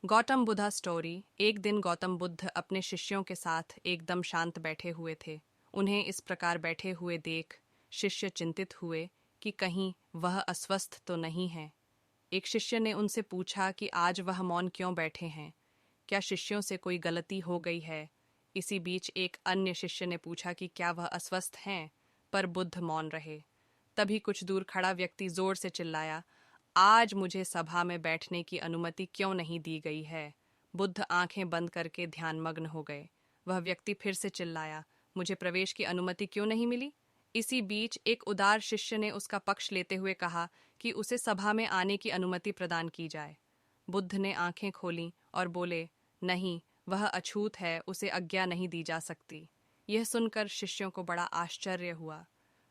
Gautam Buddha story. एक दिन गौतम बुद्ध अपने शिष्यों के साथ एकदम शांत बैठे हुए थे। उन्हें इस प्रकार बैठे हुए देख शिष्य चिंतित हुए कि कहीं वह अस्वस्थ तो नहीं है। एक शिष्य ने उनसे पूछा कि आज वह मौन क्यों बैठे हैं, क्या शिष्यों से कोई गलती हो गई है। इसी बीच एक अन्य शिष्य ने पूछा कि क्या वह अस्वस्थ हैं, पर बुद्ध मौन रहे। तभी कुछ दूर खड़ा व्यक्ति जोर से चिल्लाया, आज मुझे सभा में बैठने की अनुमति क्यों नहीं दी गई है। बुद्ध आंखें बंद करके ध्यानमग्न हो गए। वह व्यक्ति फिर से चिल्लाया, मुझे प्रवेश की अनुमति क्यों नहीं मिली। इसी बीच एक उदार शिष्य ने उसका पक्ष लेते हुए कहा कि उसे सभा में आने की अनुमति प्रदान की जाए। बुद्ध ने आंखें खोलीं और बोले, नहीं, वह अछूत है, उसे आज्ञा नहीं दी जा सकती। यह सुनकर शिष्यों को बड़ा आश्चर्य हुआ।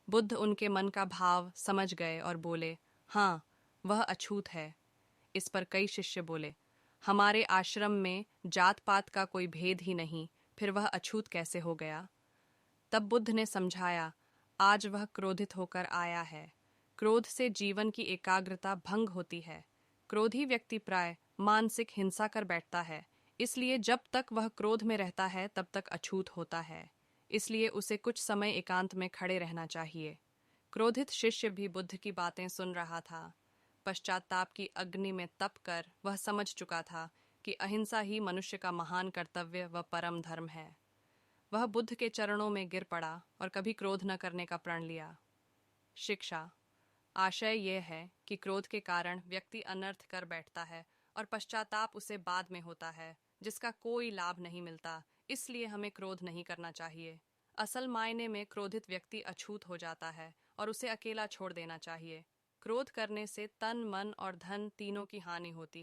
बुद्ध उनके मन का भाव समझ गए और बोले, हाँ, वह अछूत है। इस पर कई शिष्य बोले, हमारे आश्रम में जात पात का कोई भेद ही नहीं, फिर वह अछूत कैसे हो गया। तब बुद्ध ने समझाया, आज वह क्रोधित होकर आया है। क्रोध से जीवन की एकाग्रता भंग होती है। क्रोधी व्यक्ति प्राय मानसिक हिंसा कर बैठता है, इसलिए जब तक वह क्रोध में रहता है तब तक अछूत होता है। इसलिए उसे कुछ समय एकांत में खड़े रहना चाहिए। क्रोधित शिष्य भी बुद्ध की बातें सुन रहा था। पश्चाताप की अग्नि में तप कर वह समझ चुका था कि अहिंसा ही मनुष्य का महान कर्तव्य व परम धर्म है। वह बुद्ध के चरणों में गिर पड़ा और कभी क्रोध न करने का प्रण लिया। शिक्षा। आशय यह है कि क्रोध के कारण व्यक्ति अनर्थ कर बैठता है और पश्चाताप उसे बाद में होता है, जिसका कोई लाभ नहीं मिलता। इसलिए हमें क्रोध नहीं करना चाहिए। असल मायने में क्रोधित व्यक्ति अछूत हो जाता है और उसे अकेला छोड़ देना चाहिए। क्रोध करने से तन, मन और धन तीनों की हानि होती है।